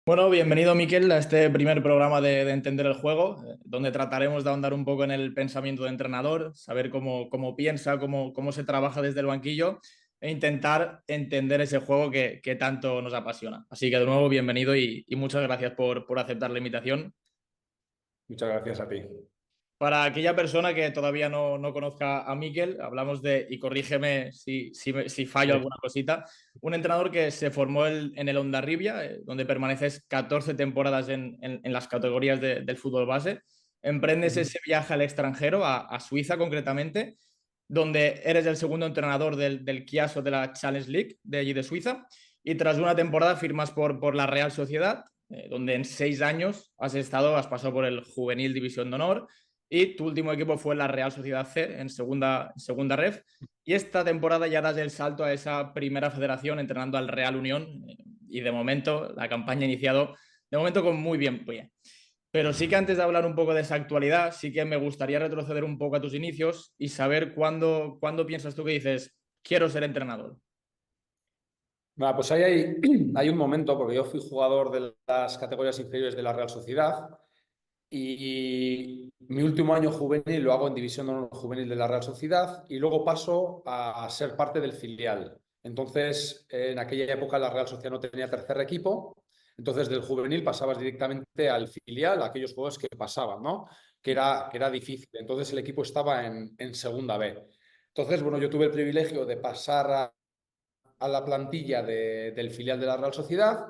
Bueno, bienvenido Miquel a este primer programa de Entender el Juego, donde trataremos de ahondar un poco en el pensamiento de entrenador, saber cómo piensa, cómo se trabaja desde el banquillo e intentar entender ese juego que tanto nos apasiona. Así que de nuevo, bienvenido y muchas gracias por aceptar la invitación. Muchas gracias a ti. Para aquella persona que todavía no conozca a Miquel, hablamos de, y corrígeme si fallo Sí. alguna cosita, un entrenador que se formó en el Hondarribia, donde permaneces 14 temporadas en las categorías del fútbol base. Emprendes Ujú. ese viaje al extranjero, a Suiza concretamente, donde eres el segundo entrenador del Chiasso de la Challenge League de allí de Suiza. Y tras una temporada firmas por la Real Sociedad, donde en 6 años has pasado por el Juvenil División de Honor y tu último equipo fue la Real Sociedad C en segunda ref. Y esta temporada ya das el salto a esa primera federación entrenando al Real Unión. Y de momento, la campaña ha iniciado de momento con muy bien pie. Pero sí que antes de hablar un poco de esa actualidad, sí que me gustaría retroceder un poco a tus inicios y saber cuándo piensas tú que dices, quiero ser entrenador. Pues ahí hay un momento, porque yo fui jugador de las categorías inferiores de la Real Sociedad y mi último año juvenil lo hago en División de Honor Juvenil de la Real Sociedad y luego paso a ser parte del filial. Entonces, en aquella época la Real Sociedad no tenía tercer equipo, entonces del juvenil pasabas directamente al filial, a aquellos jugadores que pasaban, ¿no? Que era difícil. Entonces el equipo estaba en segunda B. Entonces, bueno, yo tuve el privilegio de pasar a la plantilla del filial de la Real Sociedad,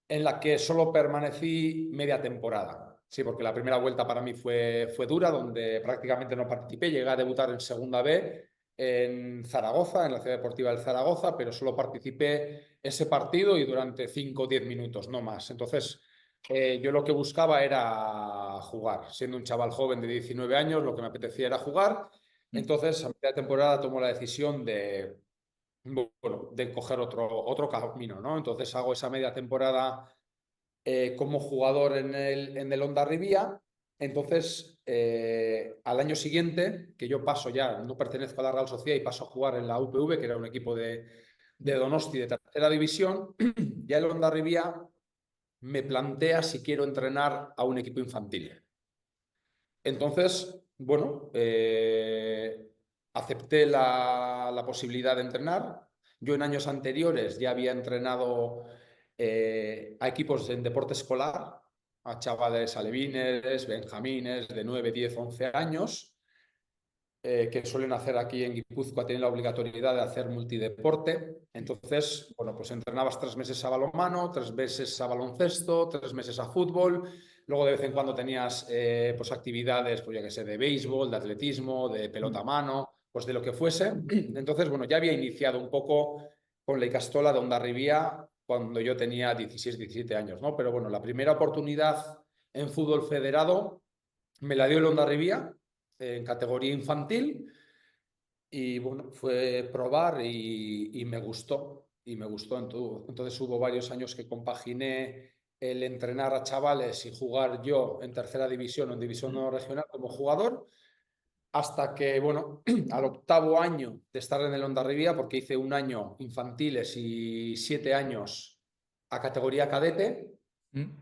en la que solo permanecí media temporada. Sí, porque la primera vuelta para mí fue dura, donde prácticamente no participé. Llegué a debutar en Segunda B en Zaragoza, en la Ciudad Deportiva del Zaragoza, pero solo participé ese partido y durante 5 o 10 minutos, no más. Entonces, yo lo que buscaba era jugar. Siendo un chaval joven de 19 años, lo que me apetecía era jugar. Entonces, a mitad de temporada tomo la decisión de coger otro camino, ¿no? Entonces hago esa media temporada como jugador en el Hondarribia. Entonces, al año siguiente, que yo paso ya, no pertenezco a la Real Sociedad y paso a jugar en la UPV, que era un equipo de Donosti de tercera división, ya el Hondarribia me plantea si quiero entrenar a un equipo infantil. Entonces, bueno, acepté la posibilidad de entrenar. Yo en años anteriores ya había entrenado a equipos en deporte escolar, a chavales alevines, benjamines de 9, 10, 11 años, que suelen hacer aquí en Guipúzcoa, tienen la obligatoriedad de hacer multideporte. Entonces, bueno, pues entrenabas 3 meses a balonmano, 3 meses a baloncesto, 3 meses a fútbol. Luego de vez en cuando tenías pues actividades, pues ya que sé, de béisbol, de atletismo, de pelota a mano, pues de lo que fuese. Entonces, bueno, ya había iniciado un poco con la Icastola de Hondarribia cuando yo tenía 16, 17 años, ¿no? Pero bueno, la primera oportunidad en fútbol federado me la dio el Hondarribia en categoría infantil y bueno, fue probar y me gustó. Y me gustó. Entonces hubo varios años que compaginé el entrenar a chavales y jugar yo en tercera división o en división no regional como jugador, hasta que, bueno, al octavo año de estar en el Hondarribia, porque hice un año infantiles y 7 años a categoría cadete,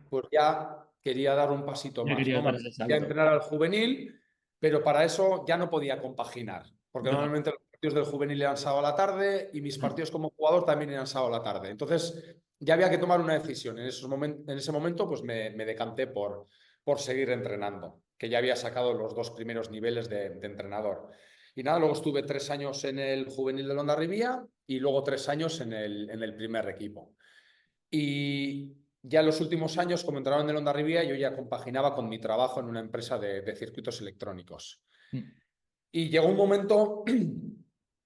pues ya quería dar un pasito Ya más, ¿no? querías Me dar ese apetecía salto. entrenar al juvenil, pero para eso ya no podía compaginar, porque Ya. normalmente los partidos del juvenil eran sábado a la tarde y mis partidos como jugador también eran sábado a la tarde. Entonces ya había que tomar una decisión. En ese momento pues me decanté por seguir entrenando, que ya había sacado los 2 primeros niveles de entrenador. Y nada, luego estuve 3 años en el juvenil de Hondarribia y luego 3 años en el primer equipo. Y ya en los últimos años, como entraron en el Hondarribia, yo ya compaginaba con mi trabajo en una empresa de circuitos electrónicos. Y llegó un momento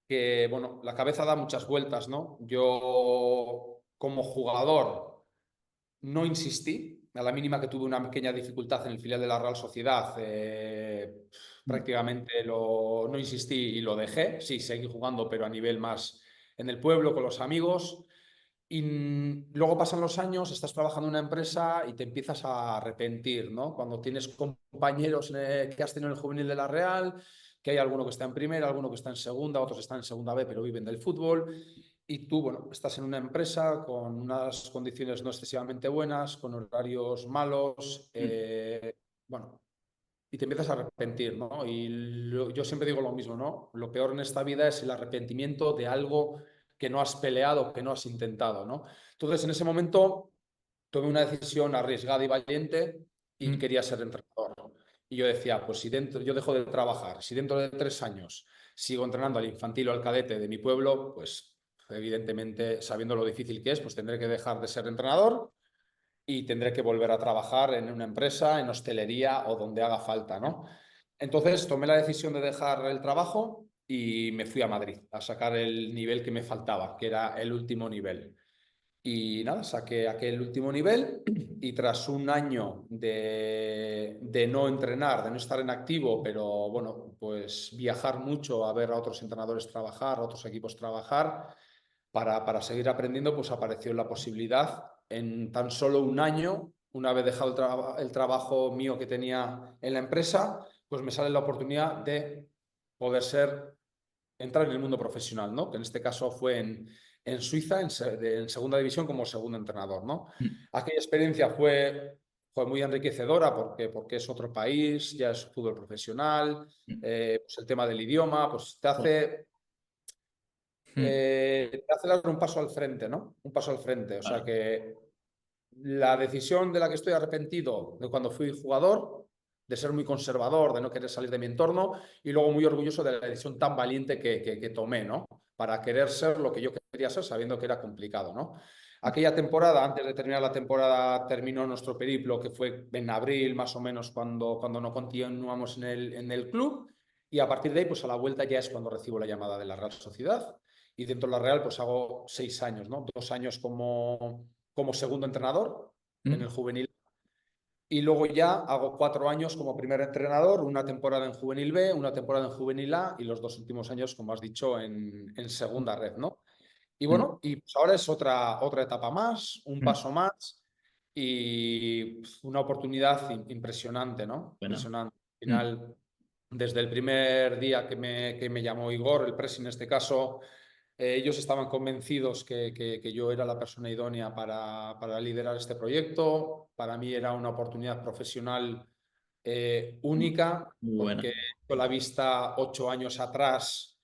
que, bueno, la cabeza da muchas vueltas, ¿no? Yo, como jugador, no insistí. A la mínima que tuve una pequeña dificultad en el filial de la Real Sociedad, prácticamente no insistí y lo dejé. Sí, seguí jugando, pero a nivel más en el pueblo, con los amigos. Y luego pasan los años, estás trabajando en una empresa y te empiezas a arrepentir, ¿no? Cuando tienes compañeros que has tenido en el juvenil de la Real, que hay alguno que está en primera, alguno que está en segunda, otros están en segunda B, pero viven del fútbol. y tú, bueno, estás en una empresa con unas condiciones no excesivamente buenas, con horarios malos, bueno, y te empiezas a arrepentir, ¿no? Y yo siempre digo lo mismo, ¿no? Lo peor en esta vida es el arrepentimiento de algo que no has peleado, que no has intentado, ¿no? Entonces, en ese momento tomé una decisión arriesgada y valiente y Mm. quería ser entrenador. Y yo decía, pues si dentro, yo dejo de trabajar, si dentro de 3 años sigo entrenando al infantil o al cadete de mi pueblo, pues evidentemente, sabiendo lo difícil que es, pues tendré que dejar de ser entrenador y tendré que volver a trabajar en una empresa, en hostelería o donde haga falta, ¿no? Entonces tomé la decisión de dejar el trabajo y me fui a Madrid a sacar el nivel que me faltaba, que era el último nivel. Y nada, saqué aquel último nivel y tras un año de no entrenar, de no estar en activo, pero bueno, pues viajar mucho a ver a otros entrenadores trabajar, a otros equipos trabajar, para seguir aprendiendo, pues apareció la posibilidad en tan solo un año, una vez dejado el trabajo mío que tenía en la empresa, pues me sale la oportunidad de poder entrar en el mundo profesional, ¿no? Que en este caso fue en Suiza, en segunda división como segundo entrenador, ¿no? Mm. Aquella experiencia fue muy enriquecedora porque es otro país, ya es fútbol profesional, Mm. pues el tema del idioma, pues Mm. te hace dar un paso al frente, ¿no? Un paso al frente. O sea Claro. que la decisión de la que estoy arrepentido de cuando fui jugador, de ser muy conservador, de no querer salir de mi entorno, y luego muy orgulloso de la decisión tan valiente que tomé, ¿no? Para querer ser lo que yo quería ser, sabiendo que era complicado, ¿no? Aquella temporada, antes de terminar la temporada, terminó nuestro periplo, que fue en abril más o menos, cuando no continuamos en el club, y a partir de ahí, pues a la vuelta ya es cuando recibo la llamada de la Real Sociedad, y dentro de la Real, pues hago 6 años, ¿no? 2 años como segundo entrenador en el Mm. juvenil. Y luego ya hago 4 años como primer entrenador, una temporada en juvenil B, una temporada en juvenil A y los 2 últimos años, como has dicho, en segunda red, ¿no? Y Mm. bueno, y pues ahora es otra etapa más, un Mm. paso más y una oportunidad impresionante, ¿no? Bueno. Impresionante. Al Mm. final, desde el primer día que me llamó Igor, el presi en este caso, ellos estaban convencidos que yo era la persona idónea para liderar este proyecto. Para mí era una oportunidad profesional única, Muy buena. porque con la vista 8 años atrás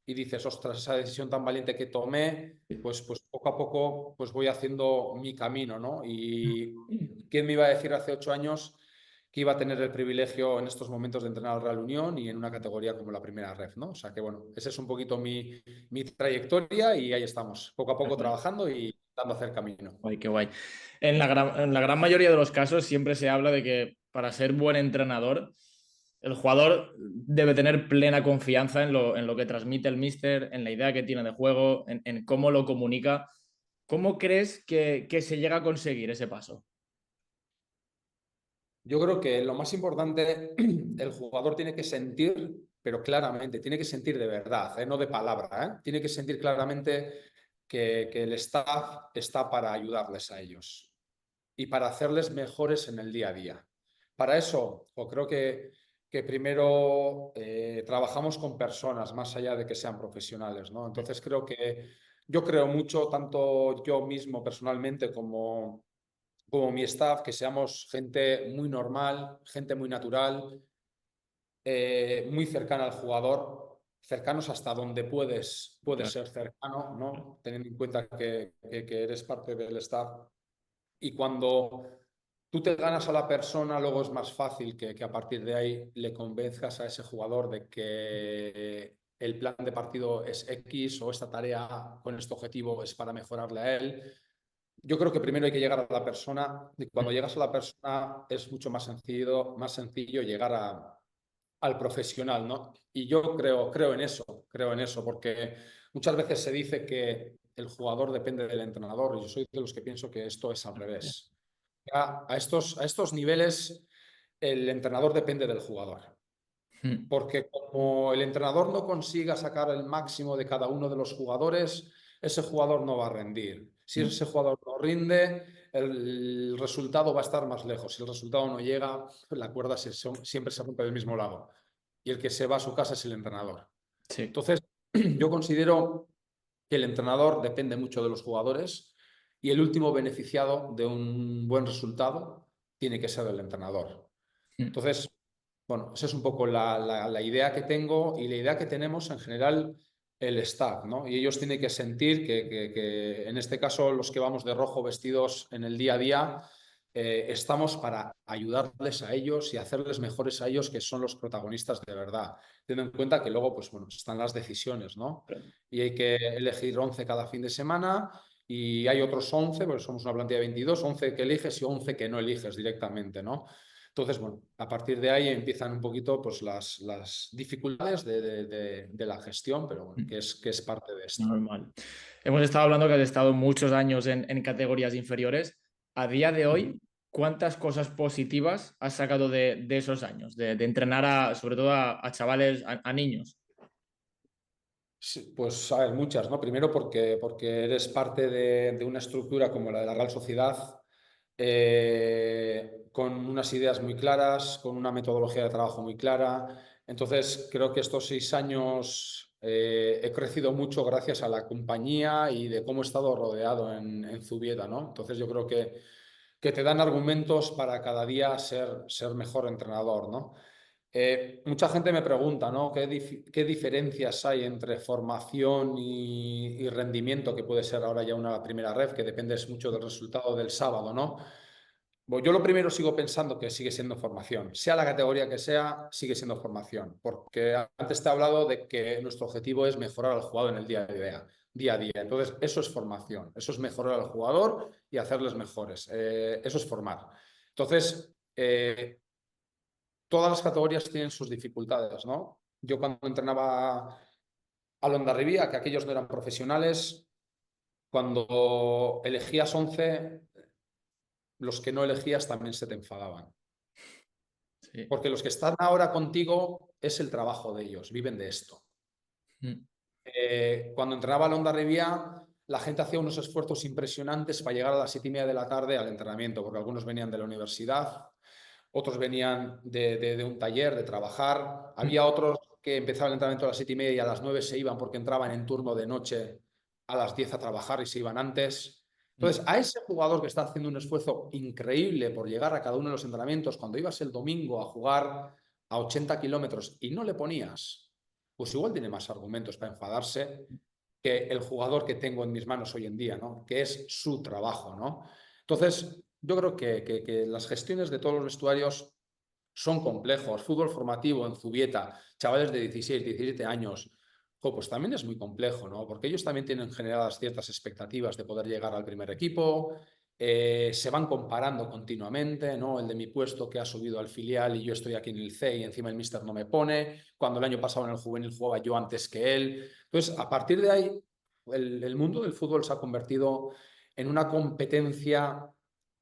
y dices, ostras, esa decisión tan valiente que tomé, pues poco a poco pues voy haciendo mi camino, ¿no? Y ¿quién me iba a decir hace 8 años que iba a tener el privilegio en estos momentos de entrenar al Real Unión y en una categoría como la primera ref, ¿no? O sea que bueno, esa es un poquito mi trayectoria y ahí estamos, poco a Qué poco guay. trabajando y dando a hacer camino. Guay, qué guay. En la gran mayoría de los casos siempre se habla de que para ser buen entrenador, el jugador debe tener plena confianza en lo que transmite el míster, en la idea que tiene de juego, en cómo lo comunica. ¿Cómo crees que se llega a conseguir ese paso? Yo creo que lo más importante, el jugador tiene que sentir, pero claramente, tiene que sentir de verdad, no de palabra, tiene que sentir claramente que el staff está para ayudarles a ellos y para hacerles mejores en el día a día. Para eso, o creo que primero trabajamos con personas más allá de que sean profesionales, ¿no? Entonces creo que yo creo mucho, tanto yo mismo personalmente como mi staff, que seamos gente muy normal, gente muy natural, muy cercana al jugador, cercanos hasta donde puedes Claro. ser cercano, ¿no? Teniendo en cuenta que eres parte del staff. Y cuando tú te ganas a la persona, luego es más fácil que a partir de ahí le convenzas a ese jugador de que el plan de partido es X o esta tarea con este objetivo es para mejorarle a él. Yo creo que primero hay que llegar a la persona y cuando llegas a la persona es mucho más sencillo llegar al profesional, ¿no? Y yo creo en eso, porque muchas veces se dice que el jugador depende del entrenador y yo soy de los que pienso que esto es al revés. A estos niveles el entrenador depende del jugador. Mm. Porque como el entrenador no consiga sacar el máximo de cada uno de los jugadores, ese jugador no va a rendir. Si Mm. ese jugador no rinde, el resultado va a estar más lejos. Si el resultado no llega, la cuerda siempre se rompe del mismo lado. Y el que se va a su casa es el entrenador. Sí. Entonces, yo considero que el entrenador depende mucho de los jugadores y el último beneficiado de un buen resultado tiene que ser el entrenador. Mm. Entonces, bueno, esa es un poco la idea que tengo y la idea que tenemos en general el staff, ¿no? Y ellos tienen que sentir que en este caso los que vamos de rojo vestidos en el día a día, estamos para ayudarles a ellos y hacerles mejores a ellos, que son los protagonistas de verdad. Teniendo en cuenta que luego, pues bueno, están las decisiones, ¿no? Y hay que elegir 11 cada fin de semana y hay otros 11, porque somos una plantilla de 22, 11 que eliges y 11 que no eliges directamente, ¿no? Entonces, bueno, a partir de ahí empiezan un poquito pues, las dificultades de la gestión, pero bueno, que es parte de esto. Normal. Hemos estado hablando que has estado muchos años en categorías inferiores. A día de hoy, ¿cuántas cosas positivas has sacado de esos años? De entrenar sobre todo a chavales, a niños. Sí, pues a ver, muchas, ¿no? Primero porque eres parte de una estructura como la de la Real Sociedad, con unas ideas muy claras, con una metodología de trabajo muy clara. Entonces, creo que estos 6 años he crecido mucho gracias a la compañía y de cómo he estado rodeado en Zubieta, ¿no? Entonces, yo creo que te dan argumentos para cada día ser mejor entrenador, ¿no? Mucha gente me pregunta, ¿no? ¿Qué diferencias hay entre formación y rendimiento, que puede ser ahora ya una primera ref, que depende mucho del resultado del sábado, ¿no? Bueno, yo lo primero sigo pensando que sigue siendo formación. Sea la categoría que sea, sigue siendo formación. Porque antes te he hablado de que nuestro objetivo es mejorar al jugador en el día a día. Día a día. Entonces, eso es formación. Eso es mejorar al jugador y hacerles mejores. Eso es formar. Entonces, todas las categorías tienen sus dificultades, ¿no? Yo cuando entrenaba a Londarribía, que aquellos no eran profesionales, cuando elegías 11, los que no elegías también se te enfadaban. Sí. Porque los que están ahora contigo es el trabajo de ellos, viven de esto. Mm. Cuando entrenaba a Londarribía, la gente hacía unos esfuerzos impresionantes para llegar a las 7:30 de la tarde al entrenamiento, porque algunos venían de la universidad, otros venían de un taller, de trabajar. Había otros que empezaban el entrenamiento a las 7:30 y a las 9 se iban porque entraban en turno de noche a las 10 a trabajar y se iban antes. Entonces, a ese jugador que está haciendo un esfuerzo increíble por llegar a cada uno de los entrenamientos, cuando ibas el domingo a jugar a 80 kilómetros y no le ponías, pues igual tiene más argumentos para enfadarse que el jugador que tengo en mis manos hoy en día, ¿no? Que es su trabajo, ¿no? Entonces, yo creo que las gestiones de todos los vestuarios son complejos. Fútbol formativo en Zubieta, chavales de 16, 17 años, pues también es muy complejo, ¿no? Porque ellos también tienen generadas ciertas expectativas de poder llegar al primer equipo, se van comparando continuamente, ¿no? El de mi puesto que ha subido al filial y yo estoy aquí en el C y encima el míster no me pone, cuando el año pasado en el juvenil jugaba yo antes que él. Entonces, a partir de ahí, el mundo del fútbol se ha convertido en una competencia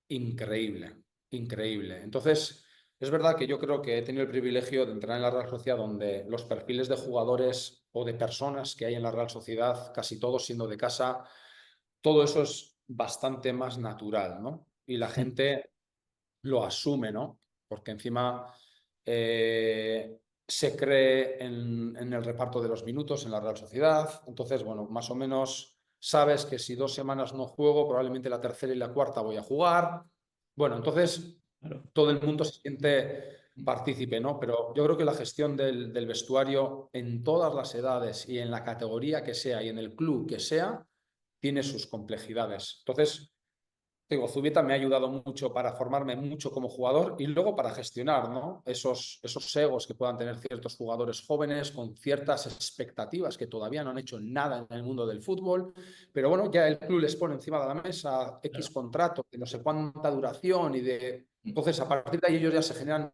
increíble, increíble. Entonces, es verdad que yo creo que he tenido el privilegio de entrenar en la Real Sociedad, donde los perfiles de jugadores o de personas que hay en la Real Sociedad, casi todos siendo de casa, todo eso es bastante más natural, ¿no? Y la gente lo asume, ¿no? Porque encima se cree en el reparto de los minutos en la Real Sociedad. Entonces, bueno, más o menos sabes que si 2 semanas no juego, probablemente la tercera y la cuarta voy a jugar. Bueno, entonces Claro. todo el mundo se siente partícipe, ¿no? Pero yo creo que la gestión del vestuario en todas las edades y en la categoría que sea y en el club que sea, tiene sus complejidades. Entonces, digo, Zubieta me ha ayudado mucho para formarme mucho como jugador y luego para gestionar, ¿no? Esos egos que puedan tener ciertos jugadores jóvenes con ciertas expectativas que todavía no han hecho nada en el mundo del fútbol, pero bueno, ya el club les pone encima de la mesa X Claro. contrato de no sé cuánta duración y de... Entonces, a partir de ahí ellos ya se generan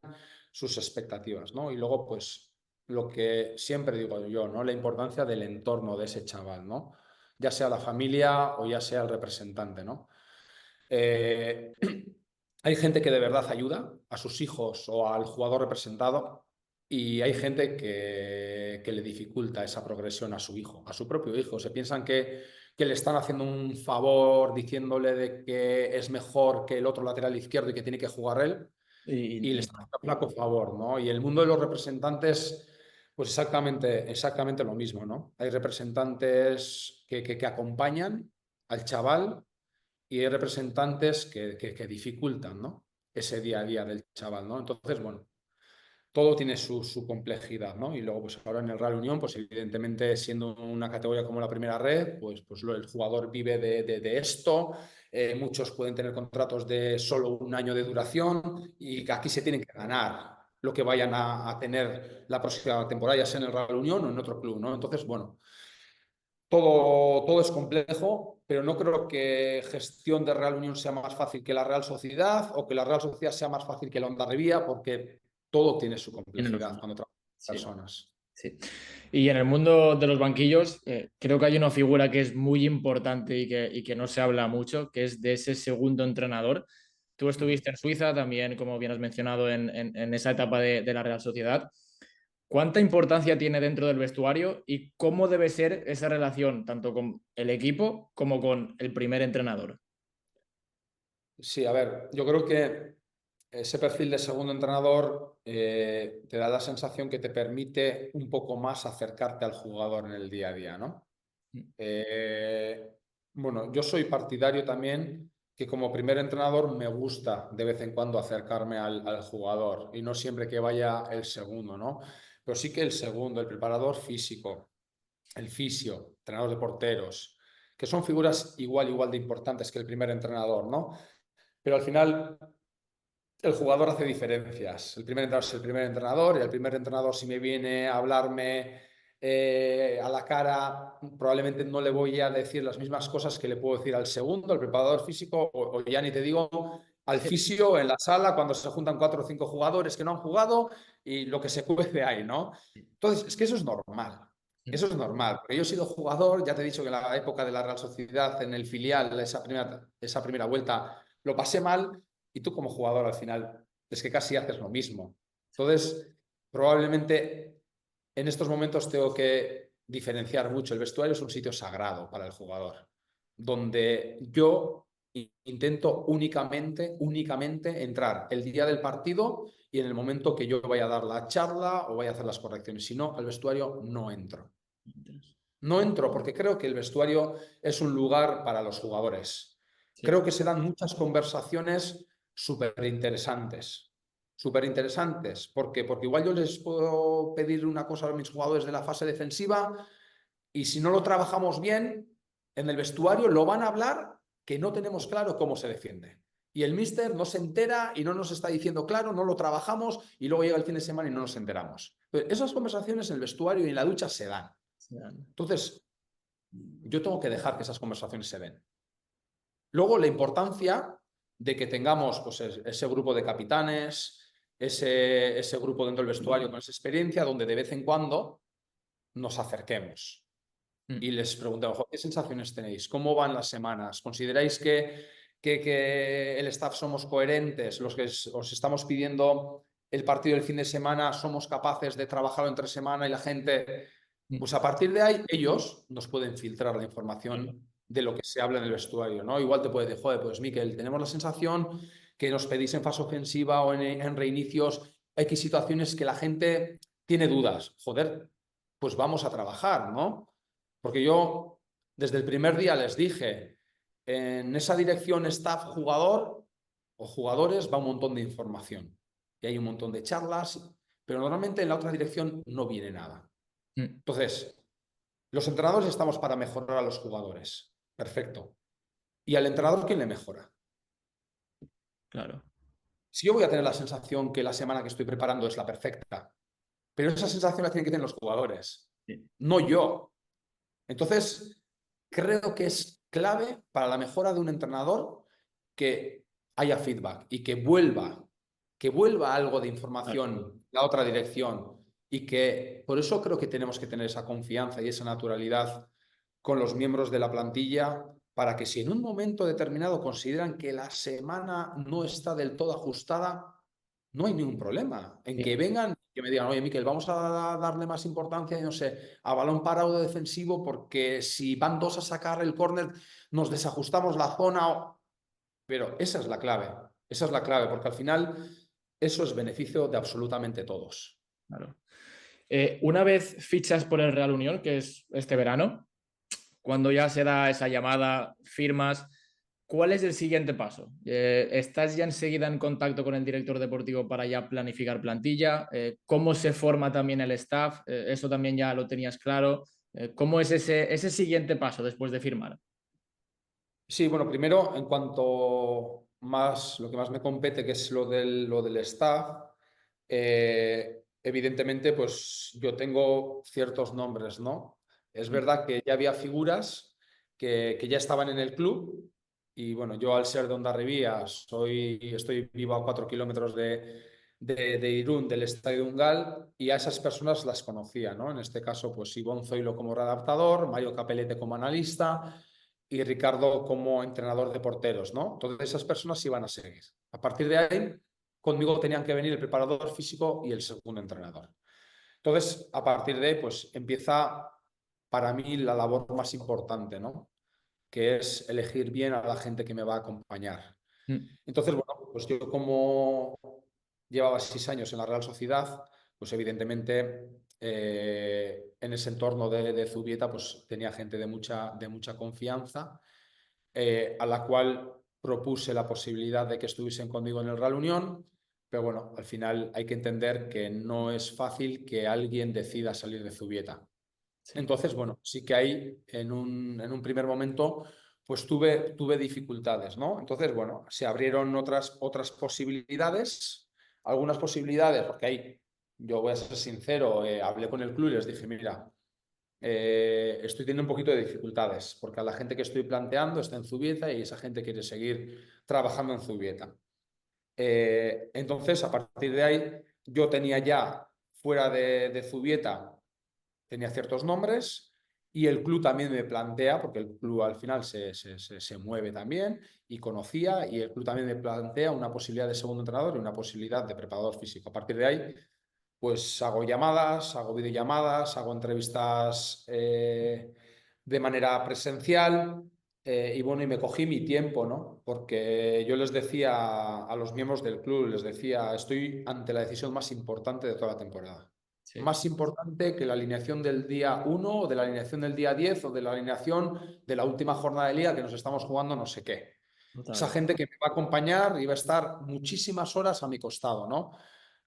sus expectativas, ¿no? Y luego, pues, lo que siempre digo yo, ¿no? La importancia del entorno de ese chaval, ¿no? Ya sea la familia o ya sea el representante, ¿no? Eh, hay gente que de verdad ayuda a sus hijos o al jugador representado y hay gente que le dificulta esa progresión a su hijo, a su propio hijo. Se piensan que le están haciendo un favor diciéndole de que es mejor que el otro lateral izquierdo y que tiene que jugar él y le Y están haciendo un flaco favor, ¿no? Y el mundo de los representantes, pues exactamente lo mismo, ¿no? Hay representantes que acompañan al chaval y hay representantes que dificultan, ¿no? Ese día a día del chaval, ¿no? Entonces, bueno, todo tiene su complejidad, ¿no? Y luego, pues ahora en el Real Unión, pues evidentemente siendo una categoría como la primera red, pues el jugador vive de esto, muchos pueden tener contratos de solo un año de duración y que aquí se tienen que ganar lo que vayan a tener la próxima temporada, ya sea en el Real Unión o en otro club, ¿no? Entonces, bueno, todo es complejo, pero no creo que gestión de Real Unión sea más fácil que la Real Sociedad o que la Real Sociedad sea más fácil que la Hondarribía, porque todo tiene su Tienen los complejidad suyos. cuando trabajan Sí, personas. sí. Y en el mundo de los banquillos, creo que hay una figura que es muy importante y que no se habla mucho, que es de ese segundo entrenador. Tú estuviste en Suiza también, como bien has mencionado, en esa etapa de la Real Sociedad. ¿Cuánta importancia tiene dentro del vestuario y cómo debe ser esa relación, tanto con el equipo como con el primer entrenador? Sí, a ver, yo creo que ese perfil de segundo entrenador te da la sensación que te permite un poco más acercarte al jugador en el día a día, ¿no? Eh, bueno, yo soy partidario también que como primer entrenador me gusta de vez en cuando acercarme al jugador y no siempre que vaya el segundo, ¿no? Pero sí que el segundo, el preparador físico, el fisio, entrenador de porteros, que son figuras igual de importantes que el primer entrenador, ¿no? Pero al final el jugador hace diferencias. El primer entrenador es el primer entrenador y el primer entrenador si me viene a hablarme a la cara, probablemente no le voy a decir las mismas cosas que le puedo decir al segundo, al preparador físico o ya ni te digo al fisio en la sala cuando se juntan 4 o 5 jugadores que no han jugado y lo que se cuece ahí, ¿no? Entonces, es que eso es normal. Eso es normal, porque yo he sido jugador, ya te he dicho que en la época de la Real Sociedad, en el filial, esa primera vuelta, lo pasé mal y tú como jugador al final es que casi haces lo mismo. Entonces, probablemente en estos momentos tengo que diferenciar mucho. El vestuario es un sitio sagrado para el jugador, donde yo intento únicamente entrar el día del partido y en el momento que yo vaya a dar la charla o vaya a hacer las correcciones. Si no, al vestuario no entro. No entro porque creo que el vestuario es un lugar para los jugadores. Sí, Creo que se dan muchas conversaciones súper interesantes. Súper interesantes. ¿Por qué? Porque igual yo les puedo pedir una cosa a mis jugadores de la fase defensiva y si no lo trabajamos bien, en el vestuario lo van a hablar que no tenemos claro cómo se defiende. Y el míster no se entera y no nos está diciendo claro, no lo trabajamos y luego llega el fin de semana y no nos enteramos. Pero esas conversaciones en el vestuario y en la ducha se dan. sí, Entonces, yo tengo que dejar que esas conversaciones se den. Luego, la importancia de que tengamos pues, ese grupo de capitanes, ese grupo dentro del vestuario con esa experiencia, donde de vez en cuando nos acerquemos y les preguntemos, ¿qué sensaciones tenéis? ¿Cómo van las semanas? ¿Consideráis que el staff somos coherentes? Los que os estamos pidiendo el partido del fin de semana, somos capaces de trabajarlo entre semana y la gente... Pues a partir de ahí, ellos nos pueden filtrar la información de lo que se habla en el vestuario, ¿no? Igual te puede decir, joder, pues Miquel, tenemos la sensación que nos pedís en fase ofensiva o en reinicios X situaciones que la gente tiene dudas. Joder, pues vamos a trabajar, ¿no? Porque yo desde el primer día les dije, en esa dirección staff jugador o jugadores va un montón de información y hay un montón de charlas, pero normalmente en la otra dirección no viene nada. Entonces, los entrenadores estamos para mejorar a los jugadores. Perfecto. ¿Y al entrenador quién le mejora? claro. Si yo voy a tener la sensación que la semana que estoy preparando es la perfecta, pero esa sensación la tienen que tener los jugadores, Sí, no yo. Entonces, creo que es clave para la mejora de un entrenador que haya feedback y que vuelva algo de claro. información la otra dirección y que por eso creo que tenemos que tener esa confianza y esa naturalidad con los miembros de la plantilla para que si en un momento determinado consideran que la semana no está del todo ajustada, no hay ningún problema en Sí, que vengan y que me digan, oye, Miquel, vamos a darle más importancia, no sé, a balón parado defensivo porque si van dos a sacar el córner nos desajustamos la zona. Pero esa es la clave, porque al final eso es beneficio de absolutamente todos. claro. Una vez fichas por el Real Unión, que es este verano, cuando ya se da esa llamada, firmas, ¿cuál es el siguiente paso? ¿Estás ya enseguida en contacto con el director deportivo para ya planificar plantilla? ¿Cómo se forma también el staff? ¿Eso también ya lo tenías claro? ¿Cómo es ese siguiente paso después de firmar? Sí, bueno, primero, en cuanto más, lo que más me compete, que es lo del staff, evidentemente, pues yo tengo ciertos nombres, ¿no? Es verdad que ya había figuras que ya estaban en el club y, bueno, yo al ser de Hondarribía estoy vivo a 4 kilómetros de Irún, del Estadio Ungal, y a esas personas las conocía, ¿no? En este caso, pues Ivonne Zoilo como readaptador, Mario Capelete como analista y Ricardo como entrenador de porteros, ¿no? Entonces esas personas iban a seguir. A partir de ahí, conmigo tenían que venir el preparador físico y el segundo entrenador. Entonces, a partir de ahí, pues empieza para mí la labor más importante, ¿no? Que es elegir bien a la gente que me va a acompañar. Mm. Entonces, bueno, pues yo como llevaba 6 años en la Real Sociedad, pues evidentemente en ese entorno de Zubieta pues tenía gente de mucha confianza, a la cual propuse la posibilidad de que estuviesen conmigo en el Real Unión, pero bueno, al final hay que entender que no es fácil que alguien decida salir de Zubieta. Sí. Entonces, bueno, sí que ahí en un primer momento pues tuve dificultades, ¿no? Entonces, bueno, se abrieron otras posibilidades, algunas posibilidades, porque ahí yo voy a ser sincero, hablé con el club y les dije, mira, estoy teniendo un poquito de dificultades, porque a la gente que estoy planteando está en Zubieta y esa gente quiere seguir trabajando en Zubieta. Entonces, a partir de ahí, yo tenía ya fuera de Zubieta, tenía ciertos nombres y el club también me plantea, porque el club al final se mueve también y conocía, y el club también me plantea una posibilidad de segundo entrenador y una posibilidad de preparador físico. A partir de ahí, pues hago llamadas, hago videollamadas, hago entrevistas de manera presencial. Y bueno, y me cogí mi tiempo, ¿no? Porque yo les decía a los miembros del club, les decía, estoy ante la decisión más importante de toda la temporada. Sí, Más importante que la alineación del día 1 o de la alineación del día 10 o de la alineación de la última jornada de liga que nos estamos jugando no sé qué. Esa total. gente que me va a acompañar y va a estar muchísimas horas a mi costado, ¿no?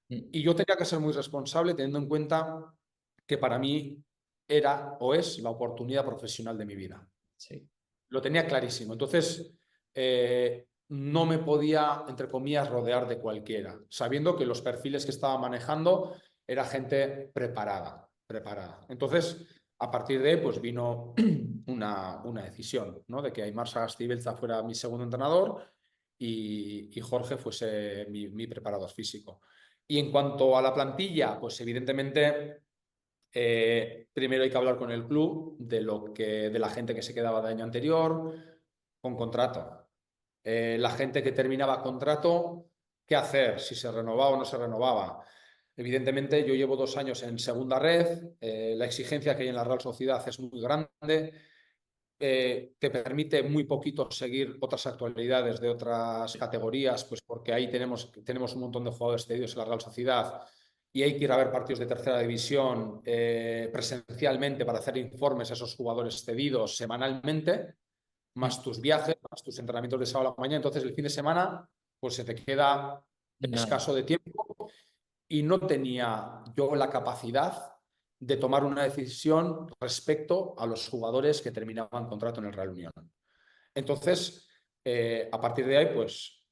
Mm. Y yo tenía que ser muy responsable teniendo en cuenta que para mí era o es la oportunidad profesional de mi vida. Sí. Lo tenía clarísimo. Entonces, no me podía, entre comillas, rodear de cualquiera, sabiendo que los perfiles que estaba manejando era gente preparada, preparada. Entonces, a partir de ahí, pues vino una decisión, ¿no? De que Aimar Sagastibelza fuera mi segundo entrenador y Jorge fuese mi preparador físico. Y en cuanto a la plantilla, pues evidentemente primero hay que hablar con el club de la gente que se quedaba de año anterior con contrato. La gente que terminaba contrato, ¿qué hacer? Si se renovaba o no se renovaba. Evidentemente, yo llevo 2 años en segunda red, la exigencia que hay en la Real Sociedad es muy grande, te permite muy poquito seguir otras actualidades de otras categorías, pues porque ahí tenemos un montón de jugadores cedidos en la Real Sociedad y hay que ir a ver partidos de tercera división presencialmente para hacer informes a esos jugadores cedidos semanalmente, Mm. más tus viajes, más tus entrenamientos de sábado a la mañana. Entonces el fin de semana pues se te queda Nada. escaso de tiempo y no tenía yo la capacidad de tomar una decisión respecto a los jugadores que terminaban contrato en el Real Unión. Entonces, a partir de ahí, pues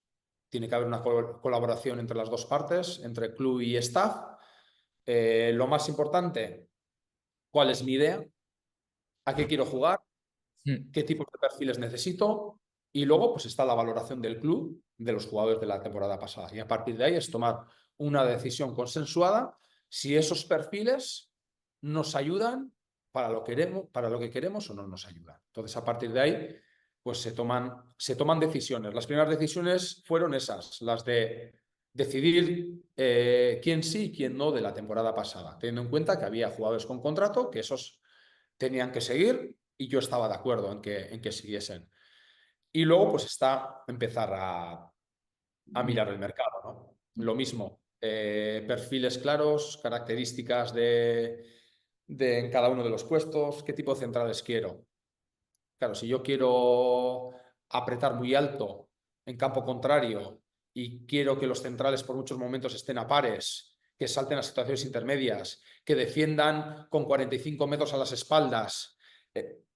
tiene que haber una colaboración entre las dos partes, entre club y staff. Lo más importante, ¿cuál es mi idea? ¿A qué quiero jugar? Mm. ¿Qué tipos de perfiles necesito? Y luego, pues está la valoración del club de los jugadores de la temporada pasada. Y a partir de ahí es tomar una decisión consensuada si esos perfiles nos ayudan para lo que queremos o no nos ayudan. Entonces, a partir de ahí, pues se toman decisiones. Las primeras decisiones fueron esas, las de decidir quién sí y quién no de la temporada pasada, teniendo en cuenta que había jugadores con contrato, que esos tenían que seguir y yo estaba de acuerdo en que siguiesen. Y luego pues está empezar a mirar el mercado, ¿no? Lo mismo, perfiles claros, características en cada uno de los puestos, qué tipo de centrales quiero. Claro, si yo quiero apretar muy alto en campo contrario y quiero que los centrales por muchos momentos estén a pares, que salten las situaciones intermedias, que defiendan con 45 metros a las espaldas,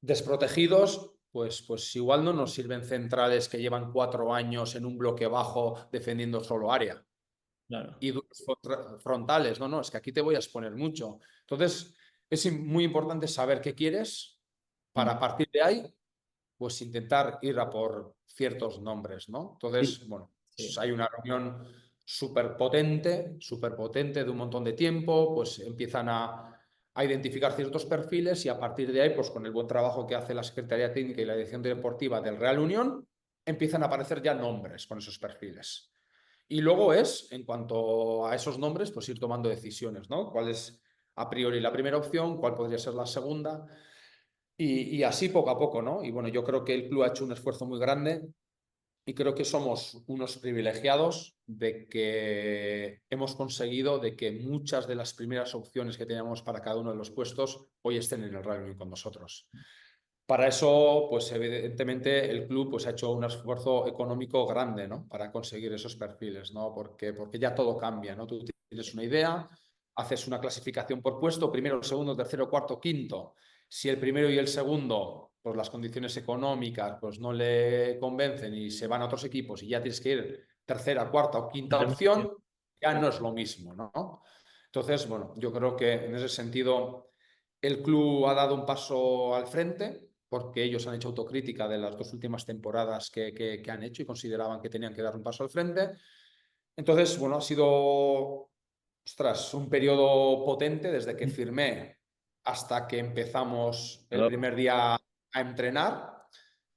desprotegidos, pues igual no nos sirven centrales que llevan 4 años en un bloque bajo defendiendo solo área. Claro. Y frontales, no, es que aquí te voy a exponer mucho. Entonces, es muy importante saber qué quieres para a partir de ahí pues intentar ir a por ciertos nombres, ¿no? Sí, Entonces, bueno, pues sí. hay una reunión súper potente de un montón de tiempo, pues empiezan a identificar ciertos perfiles y a partir de ahí, pues con el buen trabajo que hace la Secretaría Técnica y la Dirección Deportiva del Real Unión, empiezan a aparecer ya nombres con esos perfiles. Y luego es, en cuanto a esos nombres, pues ir tomando decisiones, ¿no? ¿Cuál es a priori la primera opción? ¿Cuál podría ser la segunda? Y así poco a poco, ¿no? Y bueno, yo creo que el club ha hecho un esfuerzo muy grande y creo que somos unos privilegiados de que hemos conseguido de que muchas de las primeras opciones que teníamos para cada uno de los puestos hoy estén en el Real Unión con nosotros. Para eso, pues evidentemente el club pues, ha hecho un esfuerzo económico grande, ¿no? Para conseguir esos perfiles, ¿no? Porque ya todo cambia, ¿no? Tú tienes una idea, haces una clasificación por puesto, primero, segundo, tercero, cuarto, quinto. Si el primero y el segundo, pues las condiciones económicas pues no le convencen y se van a otros equipos y ya tienes que ir tercera, cuarta o quinta opción, ya no es lo mismo, ¿no? Entonces, bueno, yo creo que en ese sentido el club ha dado un paso al frente porque ellos han hecho autocrítica de las 2 últimas temporadas que han hecho y consideraban que tenían que dar un paso al frente. Entonces, bueno, ha sido, ostras, un periodo potente desde que firmé hasta que empezamos el primer día a entrenar,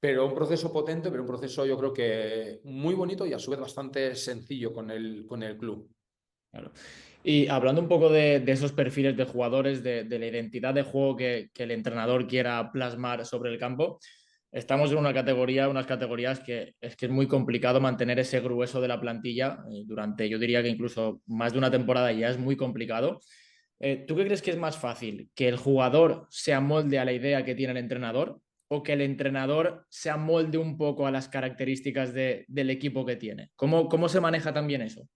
pero un proceso potente, pero un proceso yo creo que muy bonito y a su vez bastante sencillo con el club. Claro. Y hablando un poco de esos perfiles de jugadores, de la identidad de juego que el entrenador quiera plasmar sobre el campo, estamos en una categoría, unas categorías que es muy complicado mantener ese grueso de la plantilla durante, yo diría que incluso más de una temporada ya es muy complicado. ¿Tú qué crees que es más fácil? ¿Que el jugador se amolde a la idea que tiene el entrenador o que el entrenador se amolde un poco a las características del equipo que tiene? ¿Cómo se maneja también eso?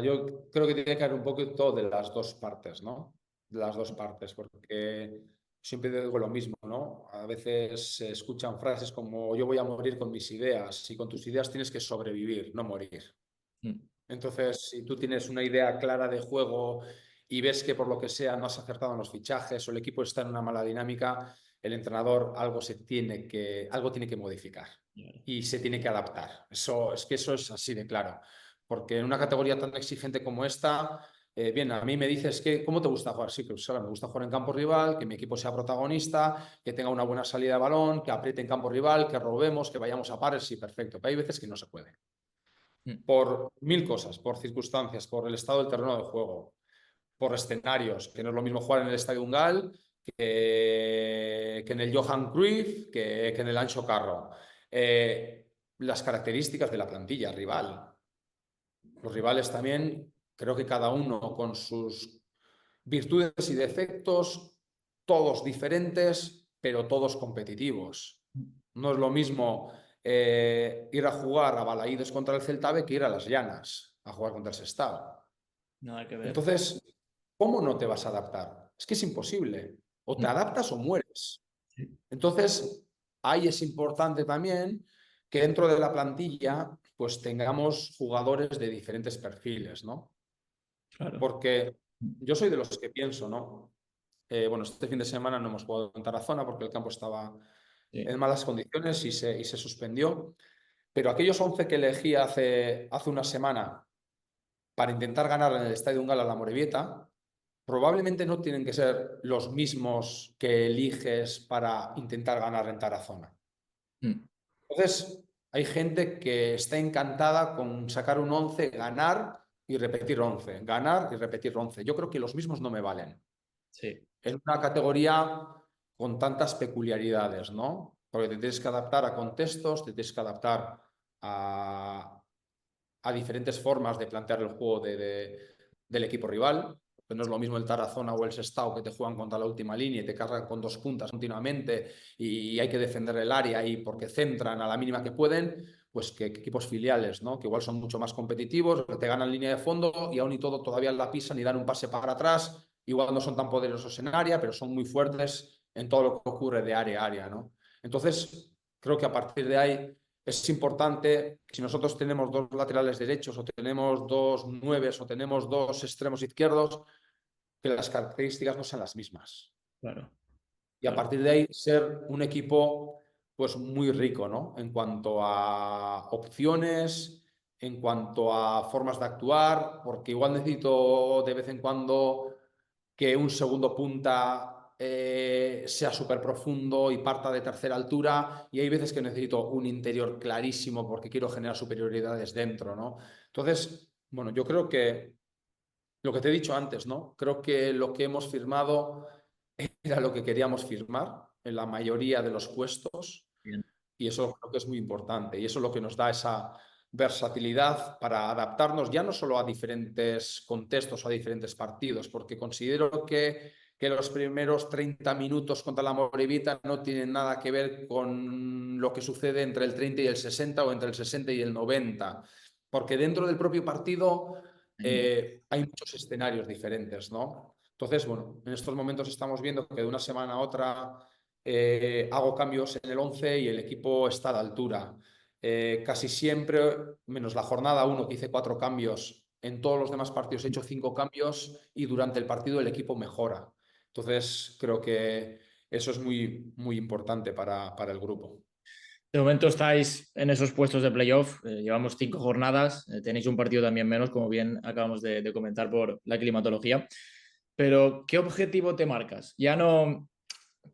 Yo creo que tiene que haber un poquito de las dos partes, ¿no? De las dos partes, porque siempre digo lo mismo, ¿no? A veces se escuchan frases como yo voy a morir con mis ideas y con tus ideas tienes que sobrevivir, no morir. Mm. Entonces, si tú tienes una idea clara de juego y ves que por lo que sea no has acertado en los fichajes o el equipo está en una mala dinámica, el entrenador algo tiene que modificar y se tiene que adaptar. Eso es así de claro. Porque en una categoría tan exigente como esta, bien, a mí me dices que, ¿cómo te gusta jugar? Sí, pues me gusta jugar en campo rival, que mi equipo sea protagonista, que tenga una buena salida de balón, que apriete en campo rival, que robemos, que vayamos a pares, sí, perfecto. Pero hay veces que no se puede Mm. por mil cosas, por circunstancias, por el estado del terreno de juego, por escenarios, que no es lo mismo jugar en el Estadio Ungal que en el Johan Cruyff, que en el Ancho Carro. Las características de la plantilla rival. Los rivales también, creo que cada uno con sus virtudes y defectos, todos diferentes, pero todos competitivos. No es lo mismo ir a jugar a Balaídos contra el Celta B que ir a Las Llanas a jugar contra el Sestao. Nada que ver. Entonces, ¿cómo no te vas a adaptar? Es que es imposible. O te Mm. adaptas o mueres. Sí. Entonces, ahí es importante también que dentro de la plantilla pues tengamos jugadores de diferentes perfiles, ¿no? Claro. Porque yo soy de los que pienso, ¿no? Bueno, este fin de semana no hemos jugado en Tarazona porque el campo estaba Sí. en malas condiciones y se suspendió. Pero aquellos 11 que elegí hace una semana para intentar ganar en el Estadio Ungala la Morevieta, probablemente no tienen que ser los mismos que eliges para intentar ganar en Tarazona. Mm. Entonces, hay gente que está encantada con sacar un 11, ganar y repetir 11, ganar y repetir 11. Yo creo que los mismos no me valen. Sí. Es una categoría con tantas peculiaridades, ¿no? Porque te tienes que adaptar a contextos, te tienes que adaptar a diferentes formas de plantear el juego del equipo rival. que no es lo mismo el Tarazona o el Sestao, que te juegan contra la última línea y te cargan con 2 puntas continuamente y hay que defender el área y porque centran a la mínima que pueden, pues que equipos filiales, ¿no? Que igual son mucho más competitivos, que te ganan línea de fondo y aún y todo todavía la pisan y dan un pase para atrás. Igual no son tan poderosos en área, pero son muy fuertes en todo lo que ocurre de área a área, ¿no? Entonces, creo que a partir de ahí es importante, si nosotros tenemos 2 laterales derechos o tenemos 2 nueves o tenemos 2 extremos izquierdos, que las características no sean las mismas. Claro, Y a claro. partir de ahí ser un equipo pues muy rico, ¿no? En cuanto a opciones, en cuanto a formas de actuar, porque igual necesito de vez en cuando que un segundo punta sea súper profundo y parta de tercera altura, y hay veces que necesito un interior clarísimo porque quiero generar superioridades dentro, ¿no? Entonces, bueno, yo creo que lo que te he dicho antes, ¿no? Creo que lo que hemos firmado era lo que queríamos firmar en la mayoría de los puestos, Bien. y eso creo que es muy importante y eso es lo que nos da esa versatilidad para adaptarnos ya no solo a diferentes contextos o a diferentes partidos, porque considero que los primeros 30 minutos contra la Moribita no tienen nada que ver con lo que sucede entre el 30 y el 60 o entre el 60 y el 90, porque dentro del propio partido hay muchos escenarios diferentes, ¿no? Entonces, bueno, en estos momentos estamos viendo que de una semana a otra hago cambios en el 11 y el equipo está a la altura. Casi siempre, menos la jornada 1 que hice 4 cambios, en todos los demás partidos he hecho 5 cambios y durante el partido el equipo mejora. Entonces, creo que eso es muy, muy importante para el grupo. De momento estáis en esos puestos de playoff, llevamos 5 jornadas, tenéis un partido también menos, como bien acabamos de comentar por la climatología, pero ¿qué objetivo te marcas? Ya no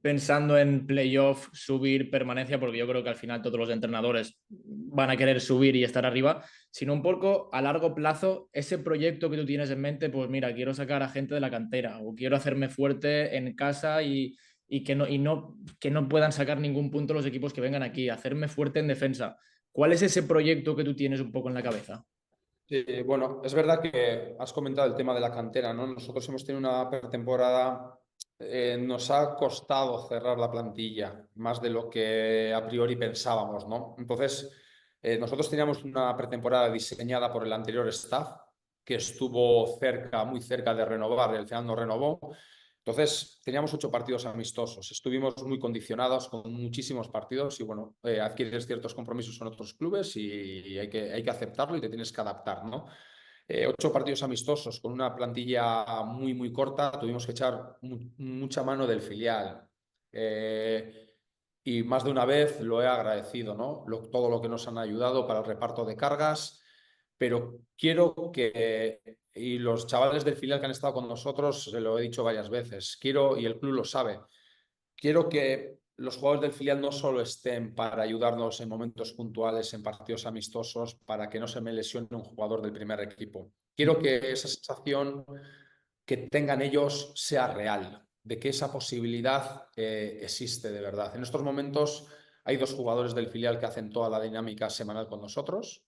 pensando en playoff, subir, permanencia, porque yo creo que al final todos los entrenadores van a querer subir y estar arriba, sino un poco a largo plazo, ese proyecto que tú tienes en mente, pues mira, quiero sacar a gente de la cantera o quiero hacerme fuerte en casa y que no puedan sacar ningún punto los equipos que vengan aquí, hacerme fuerte en defensa. ¿Cuál es ese proyecto que tú tienes un poco en la cabeza? Bueno, es verdad que has comentado el tema de la cantera, ¿no? Nosotros hemos tenido una pretemporada, nos ha costado cerrar la plantilla, más de lo que a priori pensábamos, ¿no? Entonces, nosotros teníamos una pretemporada diseñada por el anterior staff, que estuvo cerca, muy cerca de renovar, y al final no renovó. Entonces, teníamos 8 partidos amistosos, estuvimos muy condicionados con muchísimos partidos y bueno, adquieres ciertos compromisos con otros clubes y hay que aceptarlo y te tienes que adaptar, ¿no? 8 partidos amistosos con una plantilla muy, muy corta, tuvimos que echar mucha mano del filial. Y más de una vez lo he agradecido, ¿no? Todo lo que nos han ayudado para el reparto de cargas, pero quiero que, y los chavales del filial que han estado con nosotros, se lo he dicho varias veces, quiero, y el club lo sabe, quiero que los jugadores del filial no solo estén para ayudarnos en momentos puntuales, en partidos amistosos, para que no se me lesione un jugador del primer equipo. Quiero que esa sensación que tengan ellos sea real, de que esa posibilidad existe de verdad. En estos momentos hay 2 jugadores del filial que hacen toda la dinámica semanal con nosotros,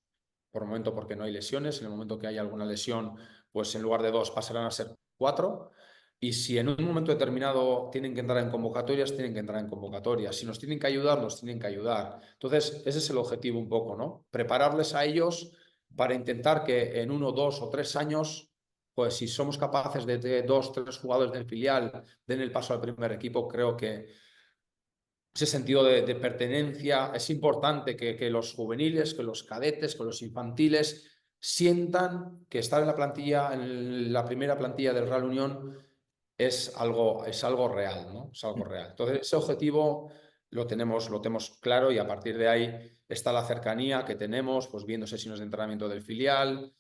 por el momento porque no hay lesiones, en el momento que haya alguna lesión, pues en lugar de 2 pasarán a ser 4. Y si en un momento determinado tienen que entrar en convocatorias, tienen que entrar en convocatorias. Si nos tienen que ayudar, nos tienen que ayudar. Entonces, ese es el objetivo un poco, ¿no? Prepararles a ellos para intentar que en 1, 2 o 3 años, pues si somos capaces de 2, 3 jugadores del filial den el paso al primer equipo, creo que ese sentido de pertenencia es importante que los juveniles, que los cadetes, que los infantiles sientan que estar en la plantilla, en la primera plantilla del Real Unión es algo real, ¿no? Es algo real. Entonces, ese objetivo lo tenemos claro y a partir de ahí está la cercanía que tenemos, pues viendo sesiones de entrenamiento del filial,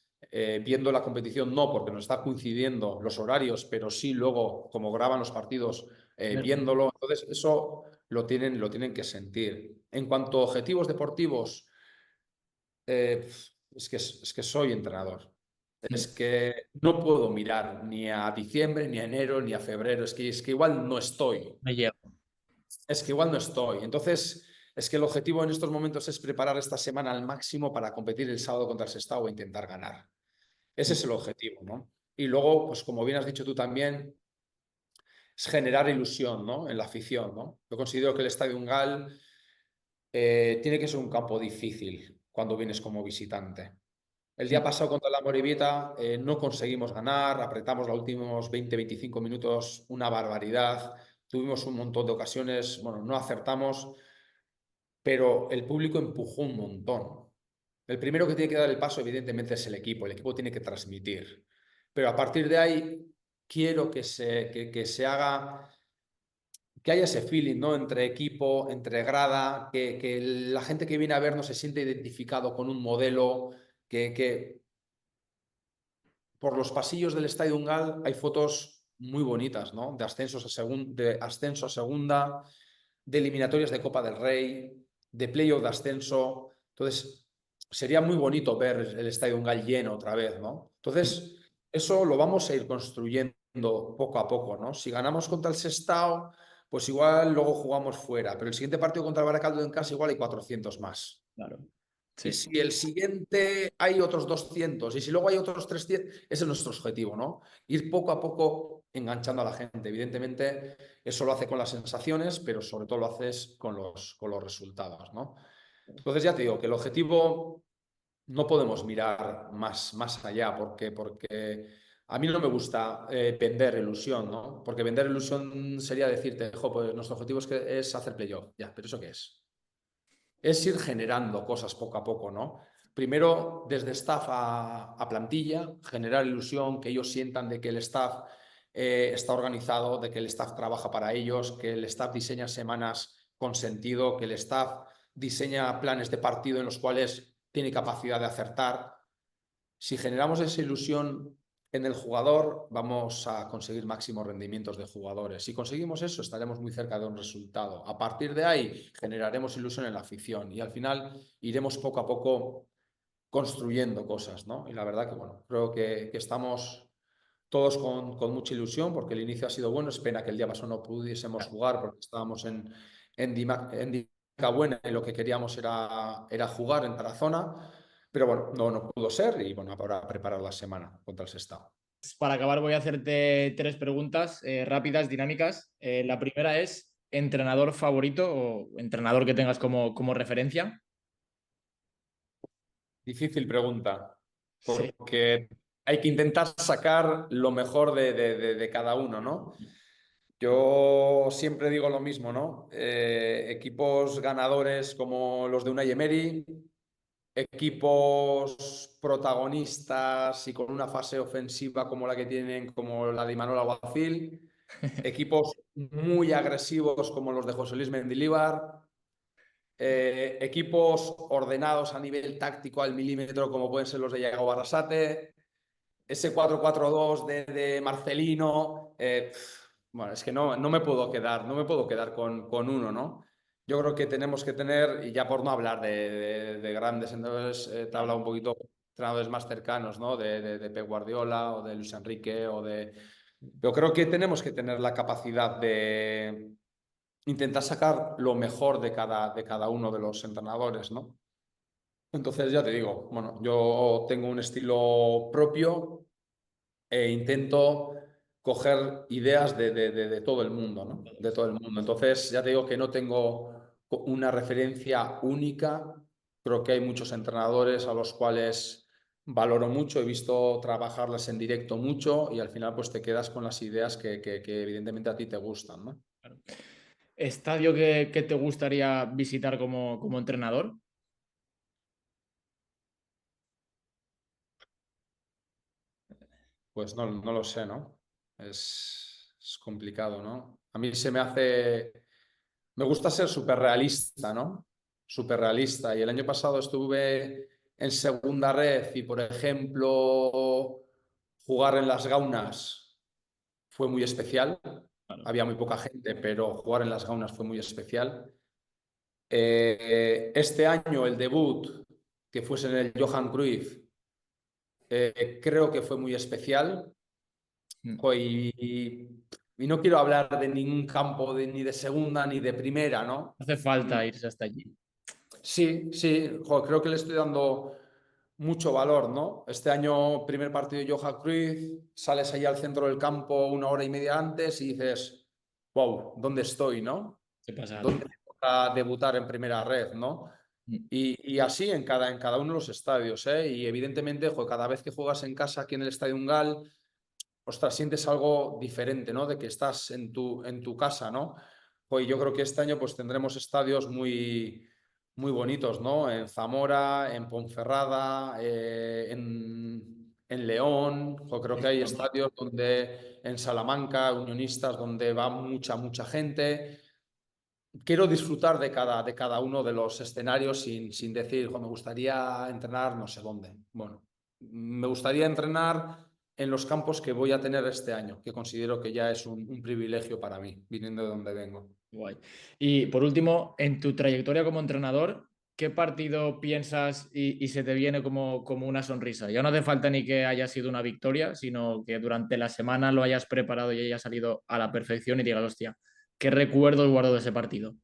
viendo la competición, no porque nos está coincidiendo los horarios, pero sí luego, como graban los partidos, viéndolo. Entonces, eso lo tienen que sentir. En cuanto a objetivos deportivos, es que soy entrenador. Es que no puedo mirar ni a diciembre, ni a enero, ni a febrero. Es que igual no estoy. Me llevo. Es que igual no estoy. Entonces, es que el objetivo en estos momentos es preparar esta semana al máximo para competir el sábado contra el Sestao e intentar ganar. Ese es el objetivo, ¿no? Y luego, pues como bien has dicho tú también, es generar ilusión, ¿no? En la afición, ¿no? Yo considero que el Estadio Gal tiene que ser un campo difícil cuando vienes como visitante. El día pasado contra la Morevieta no conseguimos ganar, apretamos los últimos 20-25 minutos una barbaridad, tuvimos un montón de ocasiones, bueno, no acertamos, pero el público empujó un montón. El primero que tiene que dar el paso, evidentemente, es el equipo tiene que transmitir. Pero a partir de ahí, quiero que se haga, que haya ese feeling, ¿no? Entre equipo, entre grada, que la gente que viene a vernos se siente identificado con un modelo, que por los pasillos del Estadio Gal hay fotos muy bonitas, ¿no? De ascenso a segunda, de eliminatorias de Copa del Rey, de playoff de ascenso. Entonces, sería muy bonito ver el Estadio Gal lleno otra vez, ¿no? Entonces, eso lo vamos a ir construyendo poco a poco, ¿no? Si ganamos contra el Sestao, pues igual luego jugamos fuera, pero el siguiente partido contra el Baracaldo en casa igual hay 400 más. Claro. Y Sí. si el siguiente hay otros 200 y si luego hay otros 300, ese es nuestro objetivo, ¿no? Ir poco a poco enganchando a la gente. Evidentemente, eso lo hace con las sensaciones, pero sobre todo lo haces con los resultados, ¿no? Entonces ya te digo que el objetivo no podemos mirar más allá porque a mí no me gusta vender ilusión, ¿no? Porque vender ilusión sería decirte, jo, pues nuestro objetivo es hacer playoff. Ya, pero ¿eso qué es? Es ir generando cosas poco a poco, ¿no? Primero, desde staff a plantilla, generar ilusión, que ellos sientan de que el staff está organizado, de que el staff trabaja para ellos, que el staff diseña semanas con sentido, que el staff diseña planes de partido en los cuales tiene capacidad de acertar. Si generamos esa ilusión en el jugador, vamos a conseguir máximos rendimientos de jugadores. Si conseguimos eso, estaremos muy cerca de un resultado. A partir de ahí, generaremos ilusión en la afición y al final iremos poco a poco construyendo cosas, ¿no? Y la verdad que, bueno, creo que estamos todos con mucha ilusión porque el inicio ha sido bueno. Es pena que el día pasado no pudiésemos jugar porque estábamos en Buena y lo que queríamos era jugar en Tarazona. Pero bueno, no pudo ser y bueno, ahora preparar la semana contra el Sestao. Para acabar, voy a hacerte tres preguntas rápidas, dinámicas. La primera es, ¿entrenador favorito o entrenador que tengas como referencia? Difícil pregunta, Sí. porque hay que intentar sacar lo mejor de cada uno, ¿no? Yo siempre digo lo mismo, ¿no? Equipos ganadores como los de Unai Emery, equipos protagonistas y con una fase ofensiva como la que tienen, como la de Imanol Alguacil, equipos muy agresivos como los de José Luis Mendilibar, equipos ordenados a nivel táctico al milímetro como pueden ser los de Yago Barrasate, ese 4-4-2 de Marcelino. Bueno, es que no me puedo quedar, no me puedo quedar con uno, ¿no? Yo creo que tenemos que tener, y ya por no hablar de grandes, entonces te he hablado un poquito de entrenadores más cercanos, ¿no? De Pep Guardiola o de Luis Enrique o de... Yo creo que tenemos que tener la capacidad de intentar sacar lo mejor de cada uno de los entrenadores, ¿no? Entonces ya te digo, bueno, yo tengo un estilo propio e intento coger ideas de todo el mundo, ¿no? De todo el mundo. Entonces, ya te digo que no tengo una referencia única. Creo que hay muchos entrenadores a los cuales valoro mucho, he visto trabajarles en directo mucho y al final pues te quedas con las ideas que evidentemente a ti te gustan, ¿no? ¿Estadio que te gustaría visitar como entrenador? Pues no lo sé, ¿no? Es complicado, ¿no? A mí se me hace... Me gusta ser súper realista, ¿no? Súper realista. Y el año pasado estuve en segunda red y, por ejemplo, jugar en las Gaunas fue muy especial. Claro. Había muy poca gente, pero jugar en las Gaunas fue muy especial. Este año el debut, que fuese en el Johan Cruyff, creo que fue muy especial. Mm. Y no quiero hablar de ningún campo ni de segunda ni de primera, ¿no? Hace falta irse hasta allí. Sí, creo que le estoy dando mucho valor, ¿no? Este año, primer partido de Johan Cruyff, sales ahí al centro del campo 1 hora y media antes y dices, wow, ¿dónde estoy, no? Qué pasada. ¿Dónde me toca debutar en primera red, no? Y así en cada uno de los estadios, ¿eh? Y evidentemente, cada vez que juegas en casa aquí en el Estadio Gal, ostras, sientes algo diferente, ¿no? De que estás en tu casa, ¿no? Pues yo creo que este año pues tendremos estadios muy bonitos, ¿no? En Zamora, en Ponferrada, en León. Yo creo que hay estadios donde en Salamanca, Unionistas, donde va mucha gente. Quiero disfrutar de cada uno de los escenarios sin decir, "Jo, me gustaría entrenar no sé dónde". Bueno, me gustaría entrenar en los campos que voy a tener este año, que considero que ya es un privilegio para mí, viniendo de donde vengo. Guay. Y por último, en tu trayectoria como entrenador, ¿qué partido piensas y se te viene como una sonrisa? Ya no hace falta ni que haya sido una victoria, sino que durante la semana lo hayas preparado y haya salido a la perfección y digas, hostia, ¿qué recuerdos guardo de ese partido?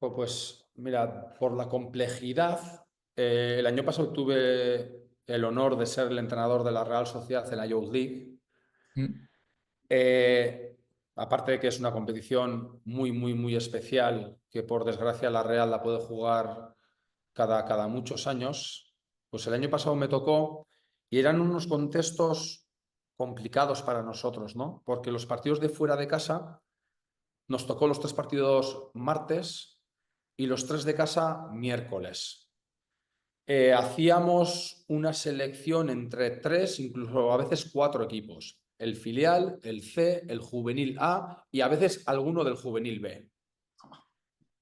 Pues mira, por la complejidad, el año pasado tuve el honor de ser el entrenador de la Real Sociedad en la Youth League. Mm. Eh, Aparte de que es una competición muy especial, que por desgracia la Real la puede jugar cada muchos años, pues el año pasado me tocó y eran unos contextos complicados para nosotros, ¿no? Porque los partidos de fuera de casa nos tocó los 3 partidos martes y los 3 de casa miércoles. Hacíamos una selección entre 3, incluso a veces 4 equipos. El filial, el C, el juvenil A y a veces alguno del juvenil B.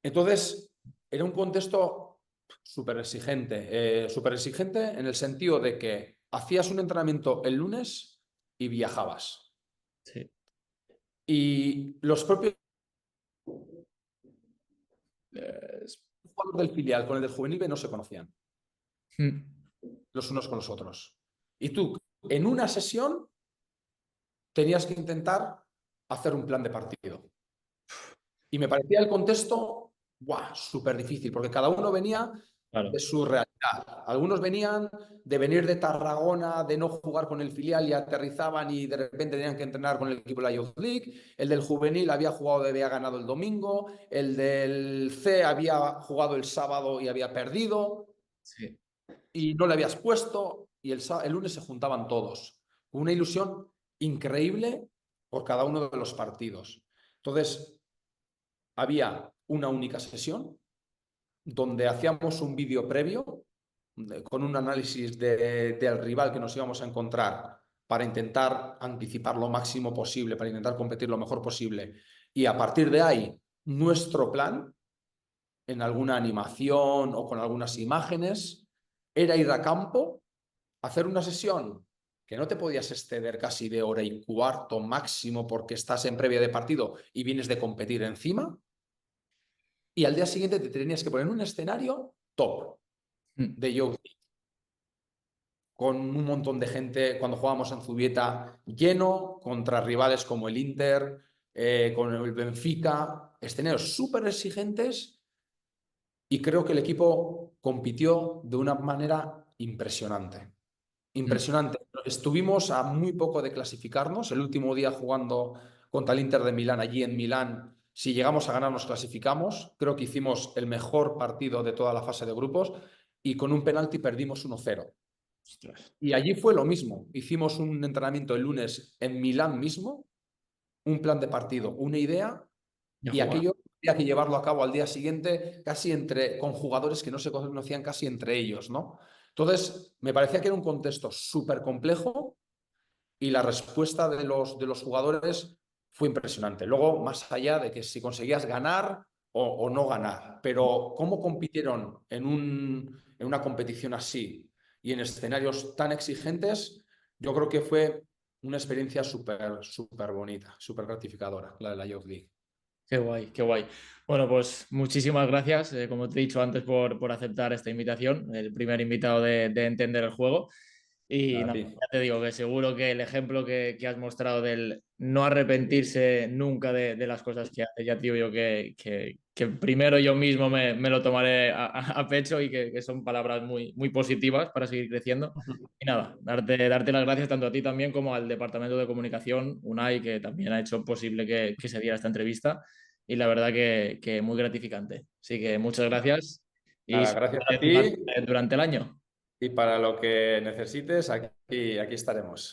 Entonces, era un contexto súper exigente en el sentido de que hacías un entrenamiento el lunes y viajabas. Sí. Y los propios Eh, jugadores del filial con el del juvenil B no se conocían mm. los unos con los otros. Y tú, en una sesión, tenías que intentar hacer un plan de partido. Y me parecía el contexto, súper difícil, porque cada uno venía Claro. de su realidad. Algunos venían de venir de Tarragona, de no jugar con el filial y aterrizaban y de repente tenían que entrenar con el equipo de la Youth League. El del juvenil había jugado y había ganado el domingo. El del C había jugado el sábado y había perdido Sí. y no le habías puesto. Y el lunes se juntaban todos. Una ilusión increíble por cada uno de los partidos. Entonces, había una única sesión donde hacíamos un vídeo previo con un análisis del rival que nos íbamos a encontrar para intentar anticipar lo máximo posible, para intentar competir lo mejor posible. Y a partir de ahí, nuestro plan, en alguna animación o con algunas imágenes, era ir a campo, hacer una sesión que no te podías exceder casi de 1 hora y cuarto máximo porque estás en previa de partido y vienes de competir encima, y al día siguiente te tenías que poner en un escenario top Mm. de Youth, con un montón de gente cuando jugábamos en Zubieta lleno, contra rivales como el Inter, con el Benfica, escenarios súper exigentes, y creo que el equipo compitió de una manera impresionante. Mm. Impresionante. Estuvimos a muy poco de clasificarnos. El último día jugando contra el Inter de Milán, allí en Milán, si llegamos a ganar nos clasificamos. Creo que hicimos el mejor partido de toda la fase de grupos y con un penalti perdimos 1-0. Ostras. Y allí fue lo mismo. Hicimos un entrenamiento el lunes en Milán mismo, un plan de partido, una idea, Ya y jugar. aquello había que llevarlo a cabo al día siguiente casi con jugadores que no se conocían casi entre ellos, ¿no? Entonces, me parecía que era un contexto súper complejo y la respuesta de los jugadores fue impresionante. Luego, más allá de que si conseguías ganar o no ganar, pero cómo compitieron en una competición así y en escenarios tan exigentes, yo creo que fue una experiencia súper bonita, súper gratificadora, la de la Youth League. Qué guay, qué guay. Bueno, pues muchísimas gracias, como te he dicho antes, por aceptar esta invitación, el primer invitado de Entender el Juego. Y A nada, ti. ya te digo que seguro que el ejemplo que has mostrado del no arrepentirse nunca de las cosas que haces, ya te digo yo que primero yo mismo me lo tomaré a pecho y que son palabras muy positivas para seguir creciendo. Y nada, darte las gracias tanto a ti también como al Departamento de Comunicación, UNAI, que también ha hecho posible que se diera esta entrevista. Y la verdad que muy gratificante. Así que muchas gracias y Nada, gracias a durante ti durante el año. y para lo que necesites, aquí estaremos.